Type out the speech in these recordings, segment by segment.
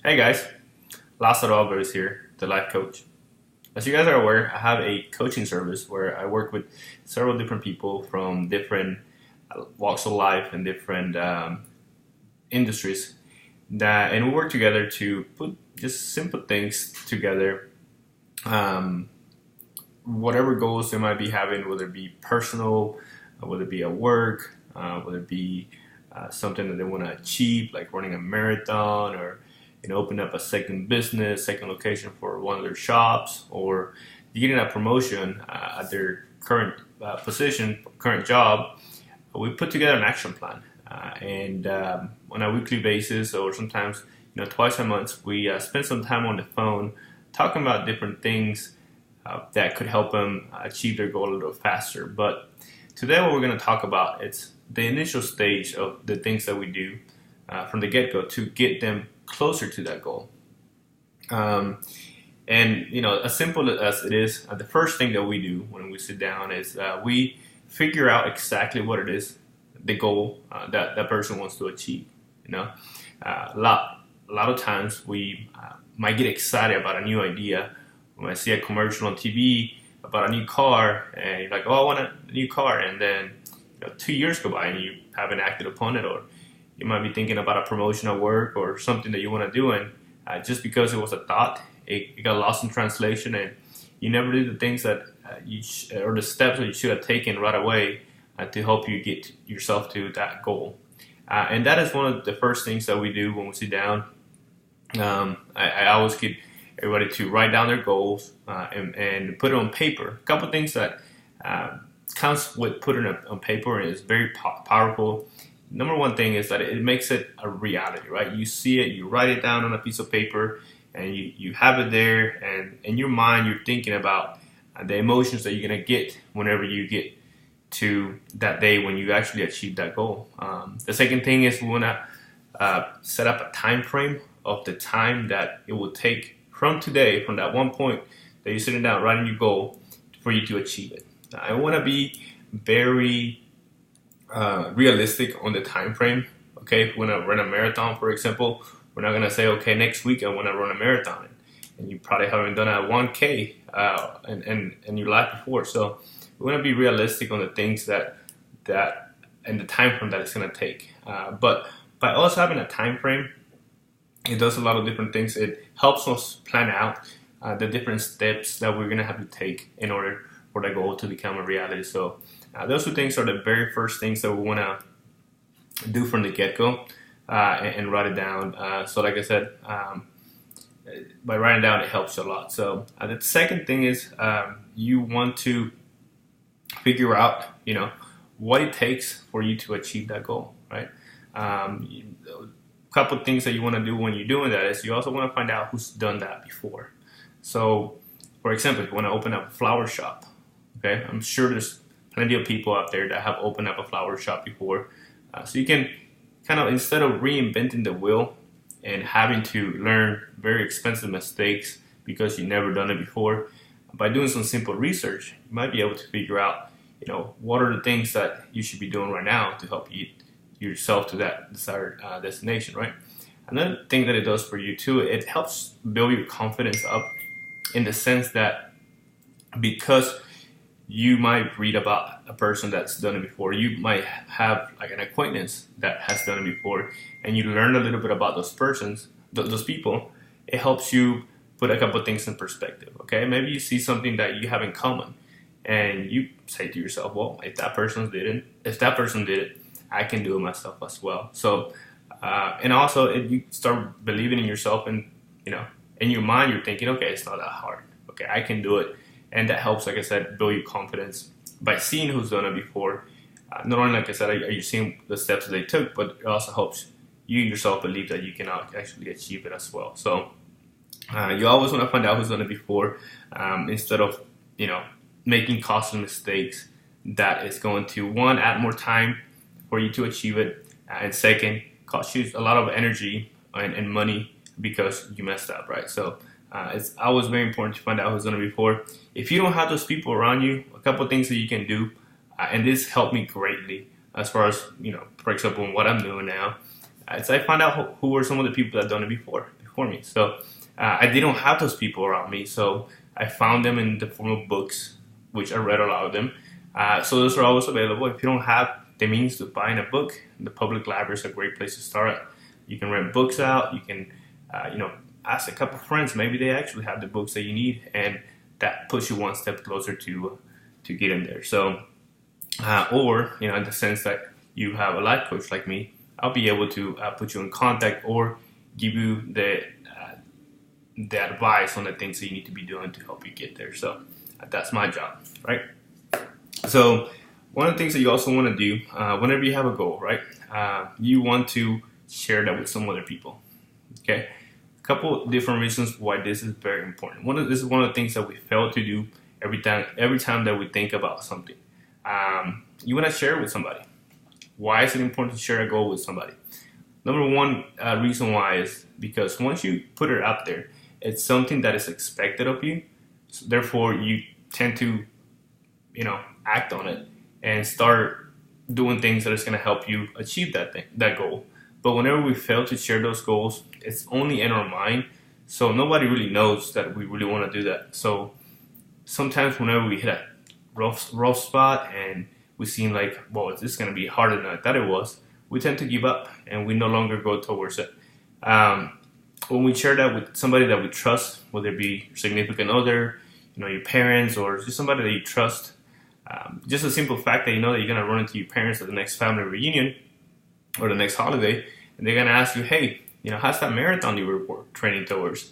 Hey guys, Lázaro Alvarez here, the life coach. As you guys are aware, I have a coaching service where I work with several different people from different walks of life and different industries. And we work together to put just simple things together. Um, Whatever goals they might be having, whether it be personal, whether it be at work, whether it be something that they want to achieve, like running a marathon or open up a second business, second location for one of their shops, or getting a promotion at their current position, current job. We put together an action plan, and on a weekly basis, or sometimes twice a month, we spend some time on the phone talking about different things that could help them achieve their goal a little faster. But today, what we're going to talk about is the initial stage of the things that we do from the get-go to get them closer to that goal. Um, and as simple as it is, the first thing that we do when we sit down is we figure out exactly what it is, the goal that that person wants to achieve. You know, a lot of times we might get excited about a new idea when I see a commercial on TV about a new car, and you're like, "Oh, I want a new car," and then 2 years go by and you haven't acted upon it, or you might be thinking about a promotion at work or something that you want to do, and just because it was a thought, it got lost in translation, and you never did the things that or the steps that you should have taken right away to help you get yourself to that goal. And that is one of the first things that we do when we sit down. I always get everybody to write down their goals and put it on paper. A couple of things that comes with putting it on paper and is very powerful. Number one thing is that it makes it a reality, right? You see it, you write it down on a piece of paper, and you have it there, and in your mind, you're thinking about the emotions that you're going to get whenever you get to that day when you actually achieve that goal. The second thing is we want to set up a time frame of the time that it will take from today, from that one point that you're sitting down writing your goal, for you to achieve it. I want to be very realistic on the time frame. Okay, if we're gonna run a marathon, for example, we're not gonna say, okay, next week I want to run a marathon, and you probably haven't done a 1K in your life before. So we want to be realistic on the things that and the time frame that it's gonna take. But by us having a time frame, it does a lot of different things. It helps us plan out the different steps that we're gonna have to take in order for the goal to become a reality. So those two things are the very first things that we want to do from the get-go, and write it down. So like I said, by writing down, it helps you a lot. So the second thing is you want to figure out, what it takes for you to achieve that goal, right? A couple of things that you want to do when you're doing that is you also want to find out who's done that before. So, for example, if you want to open up a flower shop, okay, I'm sure there's plenty of people out there that have opened up a flower shop before. So you can kind of, instead of reinventing the wheel and having to learn very expensive mistakes because you've never done it before, by doing some simple research, you might be able to figure out, what are the things that you should be doing right now to help you yourself to that desired destination, right? Another thing that it does for you too, it helps build your confidence up in the sense that because you might read about a person that's done it before, you might have like an acquaintance that has done it before, and you learn a little bit about those persons, those people. It helps you put a couple of things in perspective. Okay, maybe you see something that you have in common, and you say to yourself, "Well, if that person did it, I can do it myself as well." So, and also, if you start believing in yourself, and in your mind, you're thinking, "Okay, it's not that hard. Okay, I can do it." And that helps, like I said, build your confidence by seeing who's done it before. Not only, like I said, are you seeing the steps that they took, but it also helps you yourself believe that you can actually achieve it as well. So you always want to find out who's done it before, instead of making costly mistakes that is going to, one, add more time for you to achieve it, and second, cost you a lot of energy and money because you messed up, right? So it's always very important to find out who's done it before. If you don't have those people around you, a couple of things that you can do, and this helped me greatly as far as, for example, what I'm doing now, is I find out who are some of the people that have done it before before me. So I didn't have those people around me. So I found them in the form of books, which I read a lot of them. So those are always available. If you don't have the means to buying a book, the public library is a great place to start. You can rent books out. You can, ask a couple friends. Maybe they actually have the books that you need, and that puts you one step closer to getting there. So, or in the sense that you have a life coach like me, I'll be able to put you in contact or give you the advice on the things that you need to be doing to help you get there. So that's my job, right? So one of the things that you also want to do whenever you have a goal, right? You want to share that with some other people. Okay, a couple different reasons why this is very important. This is one of the things that we fail to do every time that we think about something. You want to share it with somebody. Why is it important to share a goal with somebody? Number one reason why is because once you put it out there, it's something that is expected of you. So therefore, you tend to, act on it and start doing things that is going to help you achieve that goal. But whenever we fail to share those goals, it's only in our mind. So nobody really knows that we really want to do that. So sometimes whenever we hit a rough spot and we seem like, well, this is going to be harder than I thought it was, we tend to give up and we no longer go towards it. When we share that with somebody that we trust, whether it be your significant other, your parents, or just somebody that you trust, just a simple fact that you know that you're going to run into your parents at the next family reunion or the next holiday, and they're going to ask you, hey, how's that marathon you were training towards?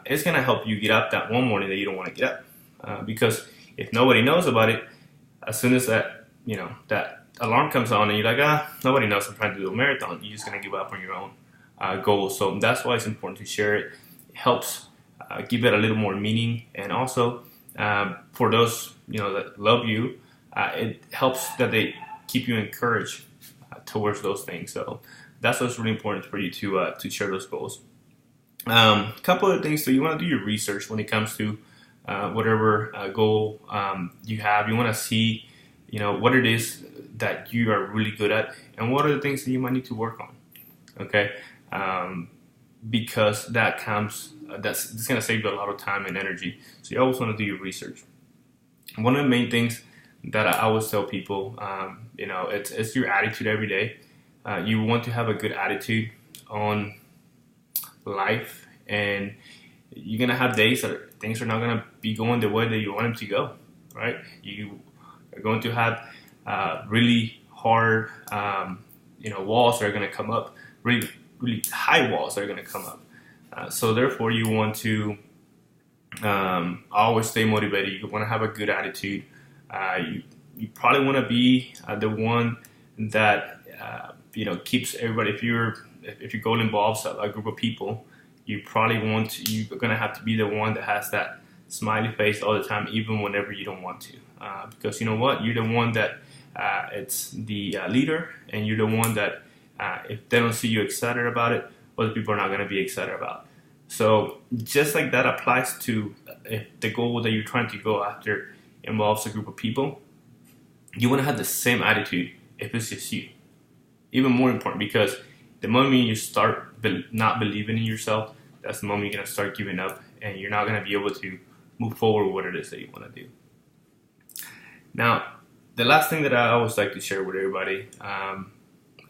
It's going to help you get up that one morning that you don't want to get up. Because if nobody knows about it, as soon as that alarm comes on and you're like, nobody knows I'm trying to do a marathon, you're just going to give up on your own goals. So that's why it's important to share it. It helps give it a little more meaning, and also for those that love you, it helps that they keep you encouraged towards those things. So that's what's really important for you to share those goals. A couple of things. So you want to do your research when it comes to whatever goal you have. You want to see what it is that you are really good at, and what are the things that you might need to work on. Okay, because that's going to save you a lot of time and energy. So you always want to do your research. One of the main things that I always tell people, it's your attitude every day. You want to have a good attitude on life, and you're going to have days that things are not going to be going the way that you want them to go, right? You are going to have really hard, walls that are going to come up, really, really high walls that are going to come up. So therefore, you want to always stay motivated. You want to have a good attitude. You probably want to be the one that keeps everybody. If your goal involves a group of people, you're going to have to be the one that has that smiley face all the time, even whenever you don't want to. Because you know what, you're the one that it's the leader, and you're the one that if they don't see you excited about it, other people are not going to be excited about. So just like that applies to if the goal that you're trying to go after involves a group of people, you want to have the same attitude if it's just you. Even more important, because the moment you start not believing in yourself, that's the moment you're going to start giving up, and you're not going to be able to move forward with what it is that you want to do. Now, the last thing that I always like to share with everybody,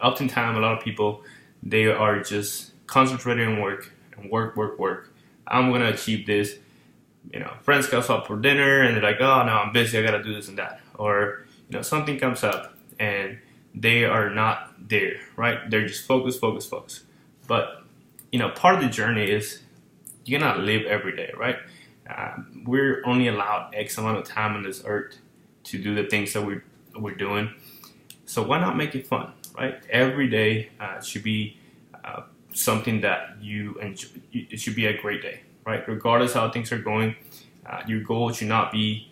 oftentimes a lot of people, they are just concentrating on work and work. I'm going to achieve this. Friends come up for dinner and they're like, oh no, I'm busy, I got to do this and that. Or, something comes up and they are not there, right? They're just focused. But, part of the journey is you cannot live every day, right? We're only allowed X amount of time on this earth to do the things that we're doing. So why not make it fun, right? Every day should be something that you enjoy. It should be a great day, right? Regardless how things are going, your goal should not be,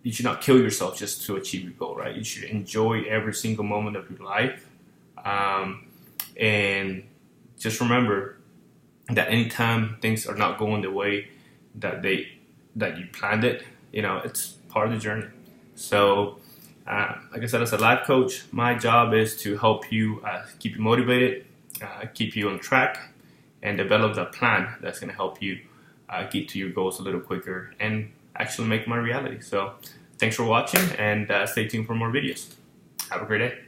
you should not kill yourself just to achieve your goal, right? You should enjoy every single moment of your life. And just remember that anytime things are not going the way that you planned it, it's part of the journey. So, like I said, as a life coach, my job is to help you keep you motivated, keep you on track, and develop a plan that's going to help you get to your goals a little quicker and actually make them a reality. So thanks for watching, and stay tuned for more videos. Have a great day.